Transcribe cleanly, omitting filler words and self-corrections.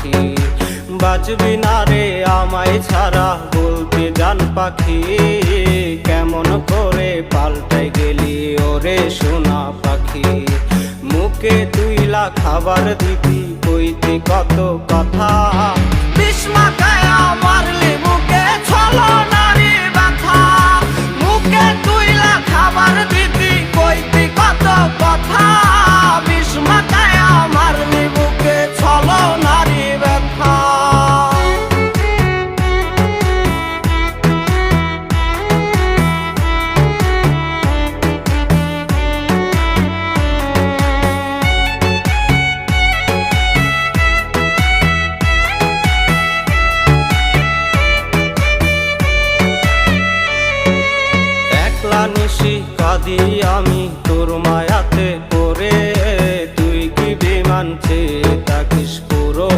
পাখি। বাঁচবি না রে আমায় ছাড়া বলতে জান পাখি, কেমন করে পাল্টে গেলি ওরে সোনা পাখি। মুখে তুইলা খাবার দিবি কইতি কত কথা, বিষ মাখায়া মারলি মুখে ছলনারি ব্যথা। মুখে তুইলা খাবার দিবি কইতি কত কথা, বিষ মাখায়া মারলি মুখে ছলনারি ব্যথা। নিশি কাঁদি আমি তোর মায়াতে